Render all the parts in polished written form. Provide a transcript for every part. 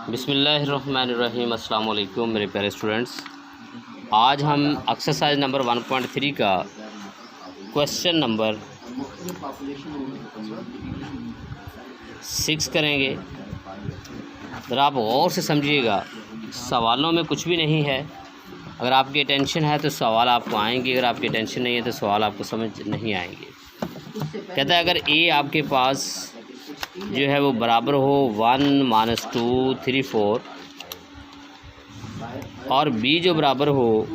बिस्मिल्लाहिर्रहमानिर्रहीम। अस्सलाम वालेकुम मेरे प्यारे स्टूडेंट्स। आज हम एक्सरसाइज नंबर 1.3 का क्वेश्चन नंबर 6 करेंगे। ज़रा आप गौर से समझिएगा, सवालों में कुछ भी नहीं है। अगर आपकी अटेंशन है तो सवाल आपको आएंगे, अगर आपकी अटेंशन नहीं है तो सवाल आपको समझ नहीं आएंगे। कहता है अगर ए आपके पास जो है वो बराबर हो 1 - 2 3 4 और बी जो बराबर हो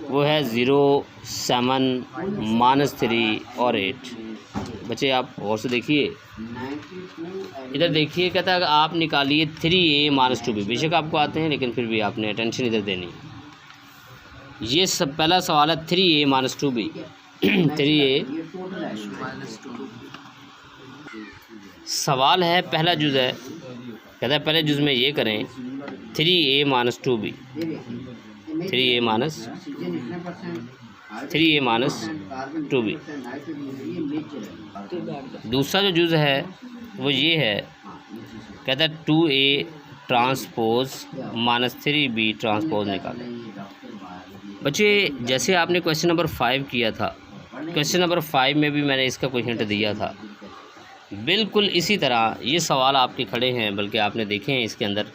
वो है 0 7 -3 और 8। बच्चे आप गौर से देखिए, इधर देखिए। कहता है अगर आप निकालिए 3a - 2b। बेशक आपको आते हैं लेकिन फिर भी आपने अटेंशन इधर देनी। ये सब पहला सवाल है 3a - 2b। 3a सवाल है, पहला जुज़ है। कहता है पहले जुज़ में ये करें 3a - 2b, 3a - 2b। दूसरा जो जुज़ है वो ये है, कहता है 2a ट्रांसपोज -3b ट्रांसपोज निकालें। बच्चे जैसे आपने क्वेश्चन नंबर 5 किया था, क्वेश्चन नंबर 5 में भी मैंने इसका कोई हिंट दिया था। बिल्कुल इसी तरह ये सवाल आपके खड़े हैं, बल्कि आपने देखे हैं इसके अंदर।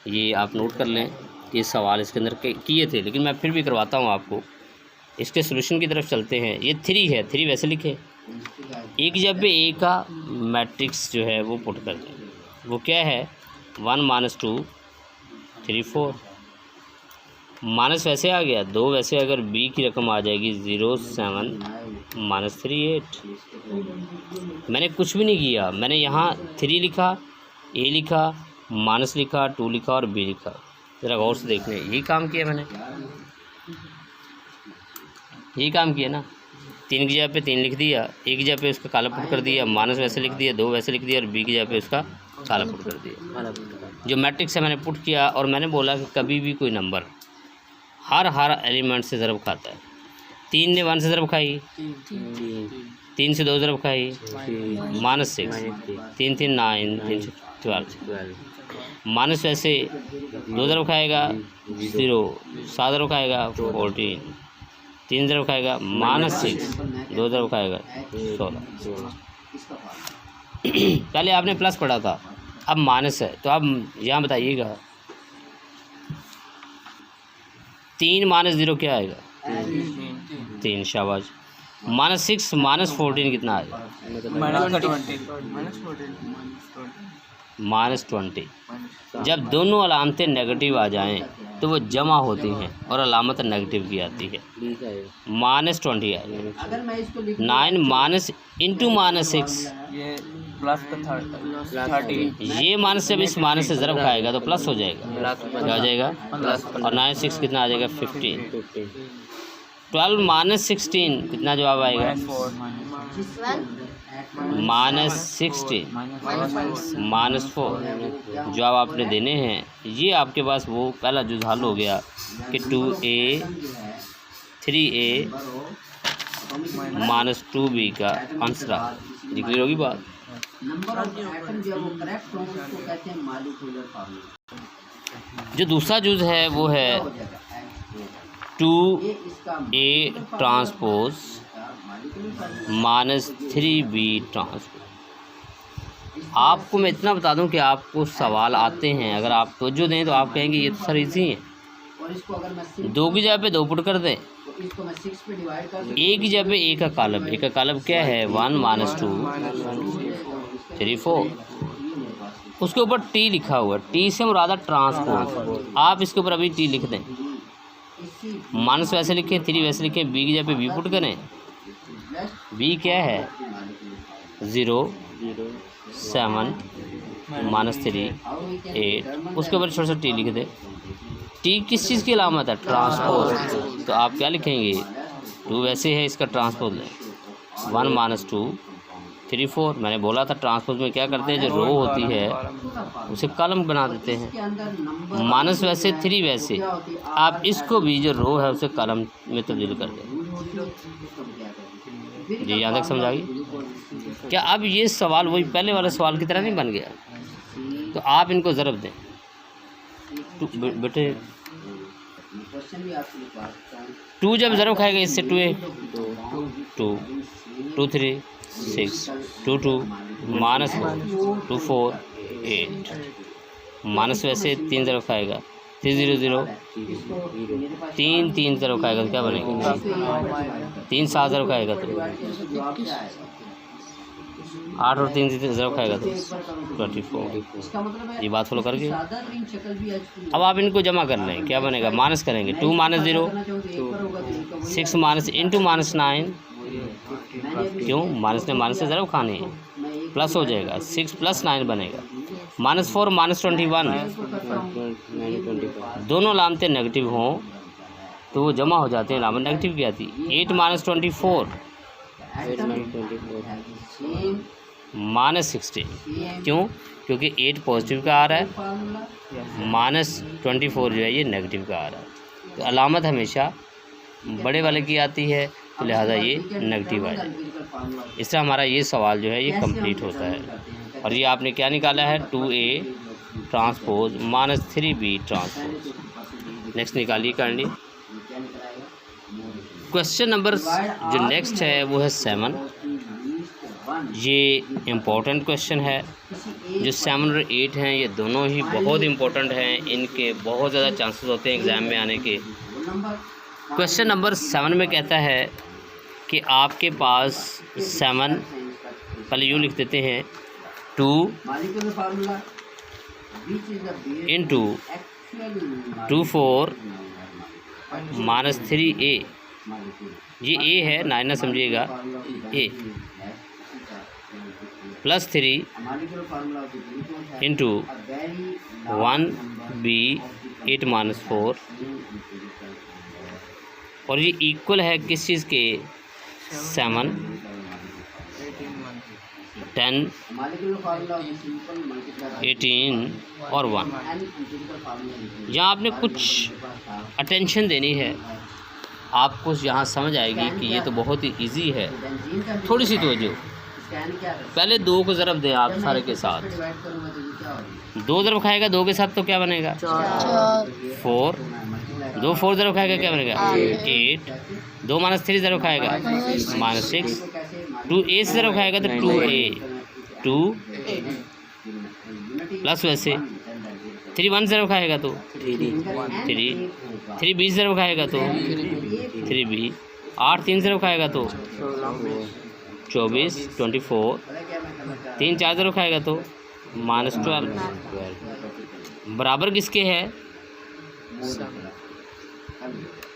ये आप नोट कर लें कि सवाल इसके अंदर किए थे, लेकिन मैं फिर भी करवाता हूँ आपको। इसके सोल्यूशन की तरफ चलते हैं। ये 3 है, 3 वैसे लिखे। एक जब पे ए का मैट्रिक्स जो है वो पुट कर दें। वो क्या है 1 - 2 3 4। माइनस वैसे आ गया 2 वैसे। अगर बी की रकम आ जाएगी 0 7 -3 8। मैंने कुछ भी नहीं किया, मैंने यहाँ 3 लिखा, ए लिखा, माइनस लिखा, 2 लिखा और बी लिखा। ज़रा गौर से देखने, यही काम किया मैंने, यही काम किया ना। 3 की जगह पे 3 लिख दिया, ए की जगह पे उसका काला पुट कर दिया, माइनस वैसे लिख दिया, 2 वैसे लिख दिया और बी की जगह पे उसका काला पुट कर दिया। जो मैट्रिक्स है मैंने पुट किया और मैंने बोला कि कभी भी कोई नंबर हर एलिमेंट से ज़रब खाता है। 3 ने 1 से ज़रब खाई, 3 से 2 ज़रब खाई, -6, 3 3 9, 3 से 12। माइनस वैसे 2 ज़रब खाएगा 0, 7 ज़रब खाएगा 14, 3 ज़रब खाएगा -6, 2 ज़रब खाएगा 16। पहले आपने प्लस पढ़ा था, अब माइनस है। तो अब यहाँ बताइएगा 3 - 0 क्या आएगा 3। शाबाश। -6 -14 कितना आएगा -20। जब दोनों अलामतें नेगेटिव आ जाएं तो वो जमा होती हैं और अलामत नेगेटिव की आती है। -20 आएगा। 9 माइनस इंटू -6, ये माइनस जब इस माइनस से ज़रब खाएगा तो प्लस हो जाएगा। क्या हो जाएगा और 9 6 कितना आ जाएगा 15। 12 - 16 कितना जवाब आएगा -16 -4। जवाब आपने देने हैं। ये आपके पास वो पहला जुज़ हल हो गया कि 2a 3a - 2b का आंसर आ गया। क्लियर होगी बात। जो दूसरा जुज़ है वो है 2a ट्रांसपोज -3b ट्रांसपोज। आपको मैं इतना बता दूं कि आपको सवाल आते हैं, अगर आप तवज्जो दें तो आप कहेंगे ये तो सर इजी है। 2 की जगह पे 2 पुट कर दें, ए की जगह पे ए का कॉलम। ए का कॉलम क्या है 1 - 2 3 4। उसके ऊपर टी लिखा हुआ है, टी से मुराद ट्रांसपोज। आप इसके ऊपर अभी टी लिख दें। माइनस वैसे लिखें, 3 वैसे लिखें, बी की जगह पे बी पुट करें। बी क्या है 0 7 -3 8। उसके ऊपर छोटा सा टी लिख दे। टी किस चीज़ की अलामत है ट्रांसपोज। तो आप क्या लिखेंगे 2 वैसे है, इसका ट्रांसपोज लें 1 - 2 3 4। मैंने बोला था ट्रांसपोज में क्या करते हैं, जो रो होती है उसे कॉलम बना देते हैं। माइनस वैसे 3 वैसे, आप इसको भी जो रो है उसे कॉलम में तब्दील कर दें। जी यहाँ तक समझ आ गई क्या। अब ये सवाल वही पहले वाले सवाल की तरह नहीं बन गया। तो आप इनको ज़रब दें। बेटे 2 जब ज़रब खाएगा इससे 2 1 2 2 3 6 2 2 -4 2 4 8 माइनस वैसे 3 ज़रब खाएगा 3 0 0 3 3 ज़रब खाएगा तो क्या बनेगा 3 7 ज़रब खाएगा तो 8 और 3 ज़रब खाएगा तो 24। ये बात फॉलो करके अब आप इनको जमा कर लें, क्या बनेगा माइनस करेंगे 2 -0 6 माइनस इंटू -9 क्यों माइनस ने माइनस से ज़रब खाने हैं प्लस हो जाएगा 6 + 9 बनेगा -4 -21 दोनों लामतें नेगेटिव हों तो वो जमा हो जाते हैं, लामत नेगेटिव की आती 8 -24 -16 क्यों क्योंकि 8 पॉजिटिव का आ रहा है -24 जो है ये नेगेटिव का आ रहा है। तो अलामत हमेशा बड़े वाले की आती है तो लिहाजा ये नेगेटिव आ जाए। इस तरह हमारा ये सवाल जो है ये कंप्लीट होता है। और ये आपने क्या निकाला है 2A transpose -3B transpose. Next निकालिए काइंडली। क्वेश्चन नंबर जो नेक्स्ट है वो है 7। ये इम्पोर्टेंट क्वेश्चन है। जो 7 और 8 हैं ये दोनों ही बहुत इम्पोर्टेंट हैं, इनके बहुत ज़्यादा चांसेस होते हैं एग्ज़ाम में आने के। क्वेश्चन नंबर 7 में कहता है कि आपके पास 7 पहले यूँ लिख देते हैं 2 इंटू 2 4 -3A ये A है ना समझिएगा A +3 इंटू 1B 8 -4 और ये इक्वल है किस चीज़ के 7 10 18 और 1। यहाँ आपने कुछ अटेंशन देनी है, आपको यहाँ समझ आएगी कि ये तो बहुत ही इजी है। थोड़ी सी तवज्जो, पहले 2 को ज़रब दें आप सारे के साथ। 2 ज़रब खाएगा 2 के साथ तो क्या बनेगा 4 2 4 ज़रब खाएगा क्या बनेगा 8 2 -3 ज़रब खाएगा -6 2A से ज़रब खाएगा तो 2A 2 प्लस वैसे 3 1 ज़रब खाएगा तो 3 20 ज़रब खाएगा तो 3B 8 3 ज़रब खाएगा तो 24 24 3 4 ज़रब खाएगा तो -12 बराबर किसके है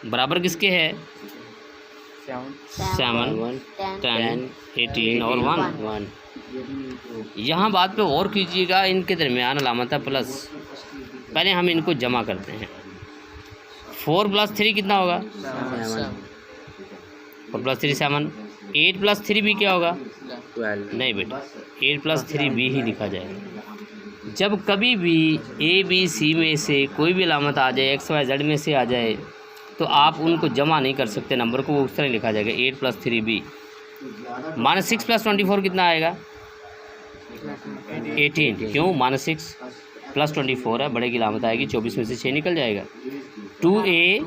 बराबर किसके है 7 10 18 और 1। यहाँ बात पे और कीजिएगा, इनके दरमियान अलामत है प्लस। पहले हम इनको जमा करते हैं। 4 + 3 कितना होगा 4 + 3 7 8 + 3B क्या होगा 12 नहीं बेटा 8 + 3B ही लिखा जाएगा। जब कभी भी ABC में से कोई भी अलामत आ जाए XYZ में से आ जाए तो आप उनको जमा नहीं कर सकते, नंबर को वो उस तरह लिखा जाएगा 8 + 3B। -6 + 24 कितना आएगा 18 क्यों -6 + 24 है, बड़े की अलामत आएगी 24 में से 6 निकल जाएगा। 2A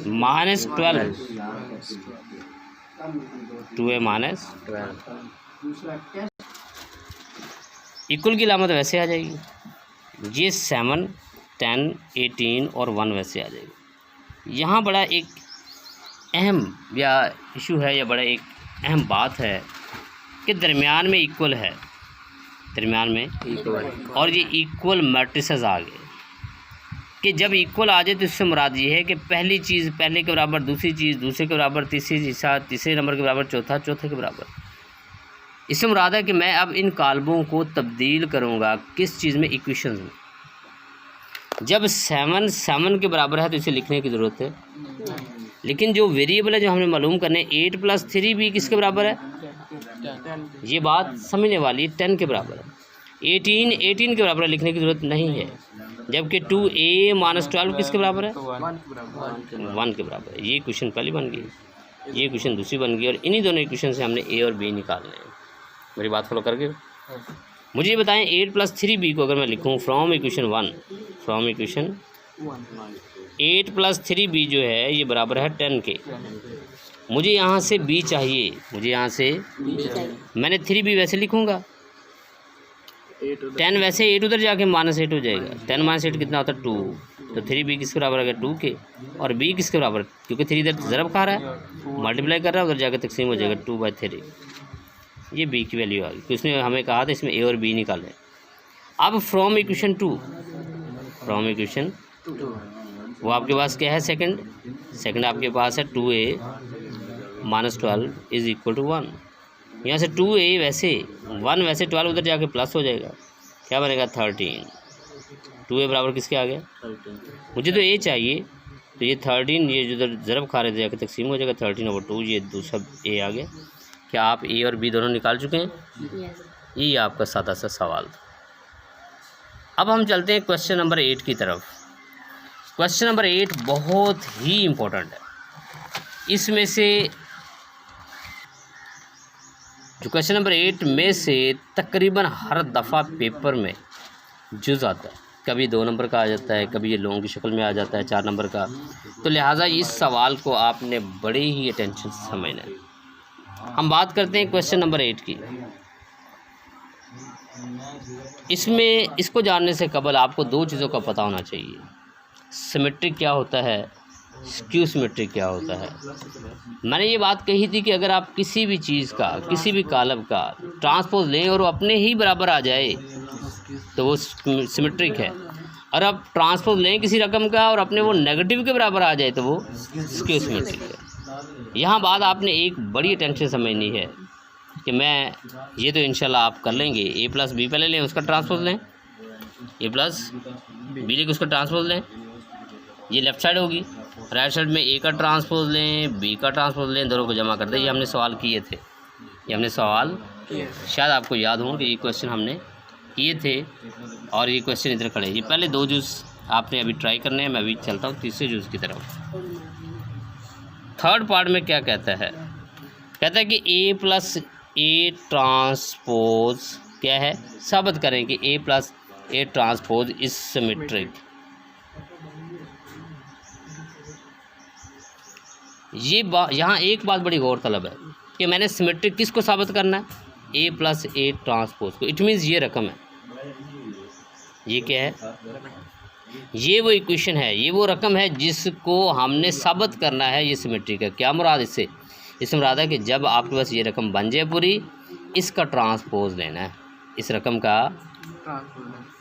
-12 2A -12 इक्वल की अलामत वैसे आ जाएगी। ये 7 10 18 और 1 वैसे आ जाएगी। यहाँ बड़ा एक अहम या इशू है या बड़ा एक अहम बात है कि दरमियान में इक्वल है, दरमियान में इक्वल और ये इक्वल मैट्रिसेस आ गए कि जब इक्वल आ जाए तो इससे मुराद ये है कि पहली चीज़ पहले के बराबर, दूसरी चीज़ दूसरे के बराबर, तीसरी चीज़ तीसरे नंबर के बराबर, चौथा चौथे के बराबर। इससे मुराद है कि मैं अब इन कालमों को तब्दील करूँगा किस चीज़ में इक्वेशंस में। जब 7 7 के बराबर है तो इसे लिखने की ज़रूरत है, लेकिन जो वेरिएबल है जो हमने मालूम करने 8 + 3B किसके बराबर है, ये बात समझने वाली 10 के बराबर है। 18 के बराबर लिखने की ज़रूरत नहीं है, जबकि 2A -12 किसके बराबर है 1 के बराबर है। ये क्वेश्चन पहली बन गई, ये क्वेश्चन दूसरी बन गई और इन्हीं दोनों इक्वेशन से हमने A और B निकालने हैं। मेरी बात फॉलो करके मुझे बताएं 8 + 3b को अगर मैं लिखूं from equation 1, from equation 8 + 3b जो है ये बराबर है 10 के। मुझे यहाँ से b चाहिए, मुझे यहाँ से मैंने 3b वैसे लिखूंगा, 10 वैसे 8 उधर जाके -8 हो जाएगा। 10 - 8 कितना होता है 2, तो 3b किसके बराबर आ गया 2 के, और b किसके बराबर, क्योंकि 3 इधर ज़रब खा रहा है, मल्टीप्लाई कर रहा है, उधर जाकर तकसीम हो जाएगा 2/3। ये b की वैल्यू आ गई, तो इसने हमें कहा था इसमें a और b निकालें। अब फ्रॉम इक्वेशन 2, फ्रॉम इक्वेशन वो आपके पास क्या है, सेकंड आपके पास है 2a - 12 = 1। यहाँ से 2a वैसे 1 वैसे 12 उधर जाके प्लस हो जाएगा, क्या बनेगा 13। 2a बराबर किसके आ गया 13। मुझे तो a चाहिए, तो ये 13 ये जो उधर ज़रब खा रहे थे जाके तकसीम हो जाएगा 13/2, ये दूसरा a आ गया। क्या आप a और b दोनों निकाल चुके हैं? ये आपका सादा सा सवाल था। अब हम चलते हैं क्वेश्चन नंबर 8 की तरफ। क्वेश्चन नंबर 8 बहुत ही इम्पोर्टेंट है। इसमें से जो क्वेश्चन नंबर 8 में से तकरीबन हर दफ़ा पेपर में जुज़ आता है, कभी 2 नंबर का आ जाता है, कभी ये लॉन्ग की शक्ल में आ जाता है 4 नंबर का, तो लिहाजा इस सवाल को आपने बड़े ही अटेंशन से समझना है। हम बात करते हैं क्वेश्चन नंबर 8 की। इसमें इसको जानने से कबल आपको 2 चीज़ों का पता होना चाहिए, सिमेट्रिक क्या होता है, स्क्यू सिमेट्रिक क्या होता है। मैंने ये बात कही थी कि अगर आप किसी भी चीज़ का, किसी भी कालब का ट्रांसपोज लें और वो अपने ही बराबर आ जाए तो वो सिमेट्रिक है, और आप ट्रांसपोज लें किसी रकम का और अपने वो नेगेटिव के बराबर आ जाए तो वो स्क्यू सिमेट्रिक है। यहाँ बात आपने एक बड़ी अटेंशन समझनी है कि मैं ये तो इंशाल्लाह आप कर लेंगे, a + b पहले लें उसका ट्रांसपोज लें, a + b लेके उसका ट्रांसपोज लें, ये लेफ़्ट साइड होगी, राइट साइड में a का ट्रांसपोज लें, b का ट्रांसपोज लें, दोनों को जमा कर दें। ये हमने सवाल किए थे, ये हमने सवाल शायद आपको याद हो कि ये क्वेश्चन हमने किए थे, और ये क्वेश्चन इधर खड़े। ये पहले 2 जूस आपने अभी ट्राई करने हैं, मैं अभी चलता हूँ तीसरे जूस की तरफ। थर्ड पार्ट में क्या कहता है, कहता है कि a + a ट्रांसपोज क्या है, साबित करें कि a + a transpose is symmetric. ये यहाँ एक बात बड़ी गौरतलब है कि मैंने सिमेट्रिक किसको साबित करना है, a + a ट्रांसपोज को। इट मीन्स ये रकम है, ये क्या है, ये वो इक्वेशन है, ये वो रकम है जिसको हमने साबित करना है ये सिमेट्रिक है। क्या मुराद इससे मुराद है कि जब आपके पास ये रकम बन जाए पूरी, इसका ट्रांसपोज लेना है, इस रकम का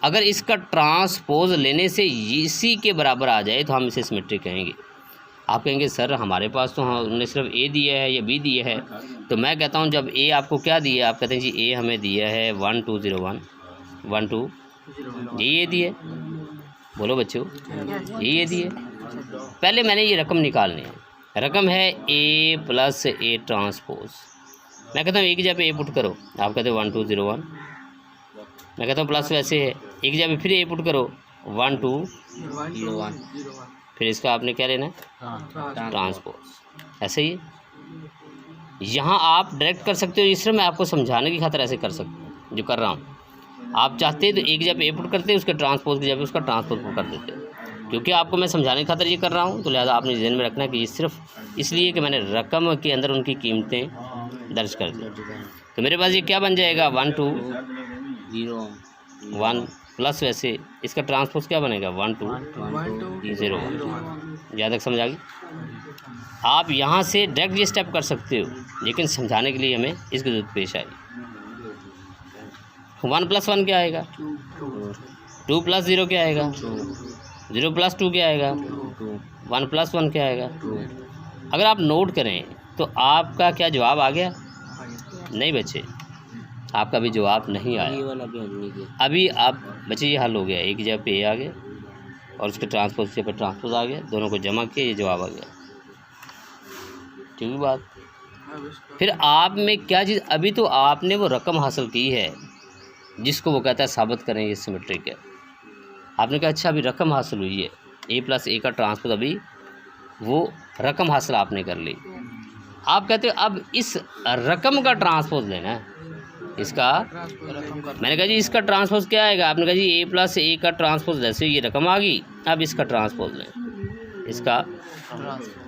अगर इसका ट्रांसपोज लेने से इसी के बराबर आ जाए तो हम इसे सिमेट्रिक कहेंगे। आप कहेंगे सर हमारे पास तो हमने सिर्फ a दिया है या b दिया है, तो मैं कहता हूँ जब a आपको क्या दिया है, आप कहते हैं जी a हमें दिया है 1201 12, ये दिए, बोलो बच्चों, ये दिए। पहले मैंने ये रकम निकालनी है, रकम है a + a ट्रांसपोज। मैं कहता हूँ एक जगह पे a पुट करो, आप कहते हो 1201, मैं कहता हूँ प्लस वैसे है, एक जगह पे फिर a पुट करो 1201, फिर इसका आपने क्या लेना है ट्रांसपोज। ऐसे ही यहाँ आप डायरेक्ट कर सकते हो, इस तरह मैं आपको समझाने की खातिर ऐसे कर सकता हूँ जो कर रहा हूँ। आप चाहते हैं तो एक जगह पे a पुट करते, उसके ट्रांसपोज की जगह पे उसका ट्रांसपोज पुट कर देते। क्योंकि आपको मैं समझाने की खातिर ये कर रहा हूँ, तो लिहाजा आपने ज़हन में रखना है कि ये सिर्फ इसलिए कि मैंने रकम के अंदर उनकी कीमतें दर्ज कर दी। तो मेरे पास ये क्या बन जाएगा 1201 प्लस वैसे इसका ट्रांसपोज क्या बनेगा 1201। यहाँ तक समझ आ गई। आप यहाँ से डायरेक्ट ये स्टेप कर सकते हो, लेकिन समझाने के लिए हमें इसकी जरूरत पेश आई। 1 + 1 क्या आएगा 2 + 0 क्या आएगा 0 + 2 क्या आएगा 1 + 1 क्या आएगा 2। अगर आप नोट करें तो आपका क्या जवाब आ गया? नहीं बच्चे, आपका भी जवाब नहीं आया। अभी आप बच्चे ये हल हो गया, एक जगह पे आ गया और उसके ट्रांसपोज से पे ट्रांसपोज आ गया, दोनों को जमा किया, ये जवाब आ गया। ठीक है बात। फिर आप में क्या चीज़, अभी तो आपने वो रकम हासिल की है जिसको वो कहता है साबित करें ये सिमेट्रिक है। आपने कहा अच्छा अभी रकम हासिल हुई है, a + a का ट्रांसपोज, अभी वो रकम हासिल आपने कर ली। आप कहते हो अब इस रकम का ट्रांसपोज लेना है, इसका मैंने कहा जी इसका ट्रांसपोज क्या आएगा, आपने कहा जी ए प्लस ए का ट्रांसपोज, जैसे ये रकम आ गई, अब इसका ट्रांसपोज लें, इसका,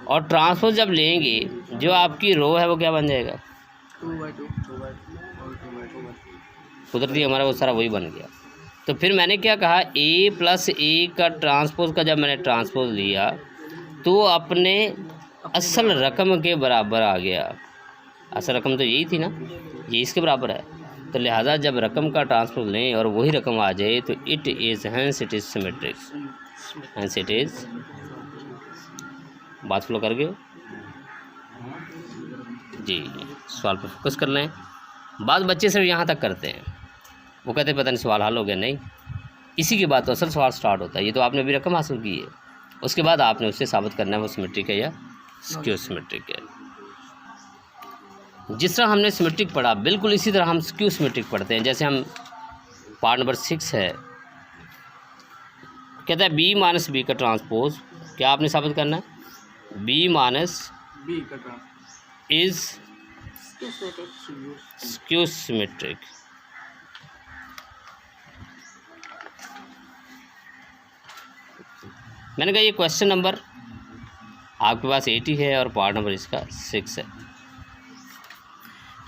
और ट्रांसपोज जब लेंगे जो आपकी रो है वो क्या बन जाएगा, 2/2 कुदरती हमारा वो सारा वही बन गया। तो फिर मैंने क्या कहा, ए प्लस ए का ट्रांसपोज का जब मैंने ट्रांसपोज लिया तो अपने असल रकम के बराबर आ गया। असल रकम तो यही थी ना, ये इसके बराबर है, तो लिहाजा जब रकम का ट्रांसपोज लें और वही रकम आ जाए तो it is hence it is symmetric, hence it is. बात फ्लो कर गए जी, सवाल पर फोकस कर लें। बाद बच्चे सिर्फ यहाँ तक करते हैं, वो कहते हैं पता नहीं सवाल हल हो गया, नहीं, इसी के बाद तो असल सवाल स्टार्ट होता है। ये तो आपने अभी रकम हासिल की है, उसके बाद आपने उससे साबित करना है वो सिमेट्रिक है या स्क्यू सिमेट्रिक है। जिस तरह हमने सिमेट्रिक पढ़ा बिल्कुल इसी तरह हम स्क्यू सिमेट्रिक पढ़ते हैं। जैसे हम पार्ट नंबर 6 है, कहता है बी माइनस बी का ट्रांसपोज, क्या आपने साबित करना है, बी माइनस बी का ट्रांसपोज इज स्क्यू सिमेट्रिक। मैंने कहा ये क्वेश्चन नंबर आपके पास 80 है और पार्ट नंबर इसका 6 है।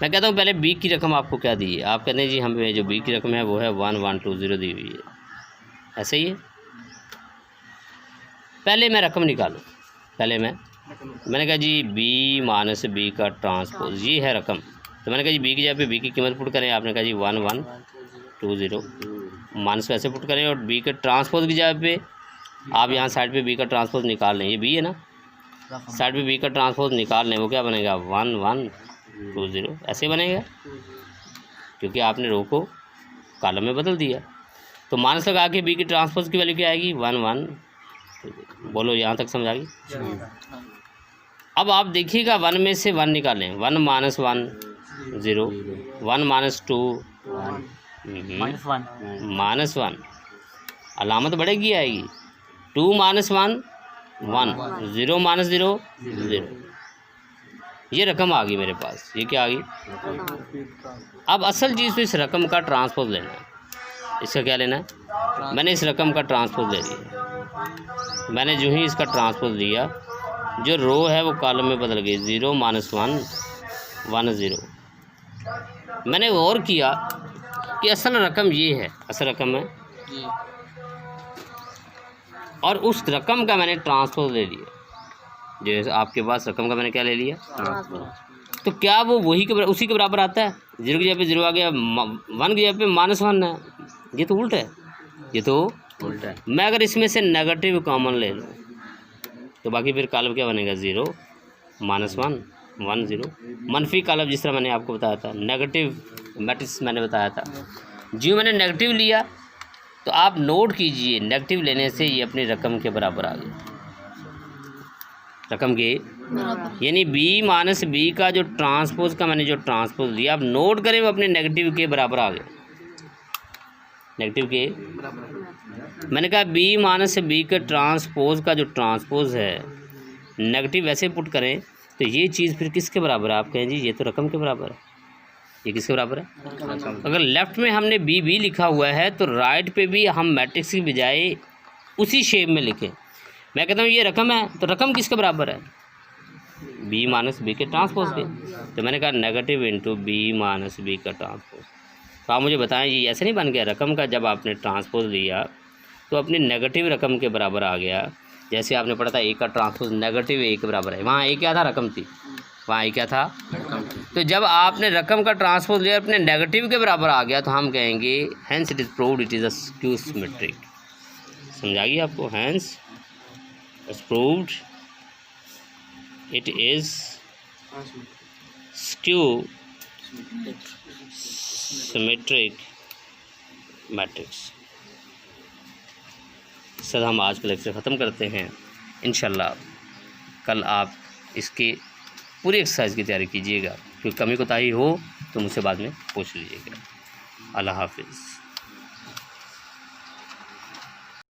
मैं कहता हूँ पहले बी की रकम आपको क्या दी है, आप कहते हैं जी हमें जो बी की रकम है वो है 1120 दी हुई है, ऐसे ही है। पहले मैं रकम निकालूँ, पहले मैंने कहा जी बी माइनस बी का ट्रांसपोज, ये है रकम, तो मैंने कहा जी बी की जगह पे बी की कीमत पुट करें, आपने कहा जी 1120 माइनस वैसे पुट करें, और बी के ट्रांसपोज की जगह पे आप यहाँ साइड पे बी का ट्रांसपोज निकाल लें, ये बी है ना, साइड पे बी का ट्रांसपोज निकाल लें, वो क्या बनेगा 1120, ऐसे बनेगा क्योंकि आपने रो को कॉलम में बदल दिया। तो माइनस लगा के बी की ट्रांसपोज की वैल्यू क्या आएगी 11, बोलो यहाँ तक समझ आ गई। अब आप देखिएगा 1 में से 1 निकालें, 1 माइनस 1 0, 1 माइनस 2 माइनस 1, अलामत बढ़ेगी आएगी, 2 माइनस 1 1, 0 माइनस 0 0, ये रकम आ गई मेरे पास, ये क्या आ गई। अब असल चीज़ तो इस रकम का ट्रांसपोज लेना है, इसका क्या लेना है, मैंने इस रकम का ट्रांसपोज ले लिया। मैंने जो ही इसका ट्रांसपोज लिया जो रो है वो कॉलम में बदल गई, 0 माइनस 1 1 0। मैंने और किया कि असल रकम ये है, असल रकम है, और उस रकम का मैंने ट्रांसपोज ले लिया, जो आपके पास रकम का मैंने क्या ले लिया, तो क्या वो वही के उसी के बराबर आता है। 0 की जगह पे 0 आ गया, 1 की जगह पे -1 है, ये तो उल्टा है, ये तो उल्टा है। मैं अगर इसमें से नेगेटिव कॉमन ले लूँ तो बाकी फिर कॉलम क्या बनेगा 0 -1 1 0, मनफी कॉलम जिस तरह मैंने आपको बताया था, नेगेटिव मैट्रिक्स मैंने बताया था। जो मैंने नेगेटिव लिया तो आप नोट कीजिए नेगेटिव लेने से ये अपनी रकम के बराबर आ गया, रकम के यानी बी माइनस बी का जो ट्रांसपोज का मैंने जो ट्रांसपोज लिया, आप नोट करें वो अपने नेगेटिव के बराबर आ गया, नेगेटिव के मैंने कहा बी माइनस बी के ट्रांसपोज का जो ट्रांसपोज है नेगेटिव वैसे पुट करें तो ये चीज़ फिर किसके बराबर है, आप कहें जी ये तो रकम के बराबर है, ये किसके बराबर है। अगर लेफ़्ट में हमने बी बी लिखा हुआ है तो राइट पे भी हम मैट्रिक्स की बजाय उसी शेप में लिखें। मैं कहता हूँ ये रकम है तो रकम किसके बराबर है, बी माइनस बी के ट्रांसपोज के, तो मैंने कहा negative into B minus B का ट्रांसपोज। तो आप मुझे बताएं ये ऐसे नहीं बन गया, रकम का जब आपने ट्रांसपोज लिया तो अपनी नेगेटिव रकम के बराबर आ गया। जैसे आपने पढ़ा था ए का ट्रांसपोज नेगेटिव ए के बराबर है, वहाँ ए क्या था, रकम थी, वहाँ ए क्या था, तो जब आपने रकम का ट्रांसपोज लिया अपने नेगेटिव के बराबर आ गया तो हम कहेंगे hence it is proved it is a skew symmetric. समझाइए आपको, hence it's proved it is skew symmetric matrix. Sir हम आज का लेक्चर ख़त्म करते हैं, इंशाल्लाह कल आप इसके पूरी एक्सरसाइज की तैयारी कीजिएगा, कोई कमी कोताही हो तो मुझसे बाद में पूछ लीजिएगा। अल्लाह हाफिज़।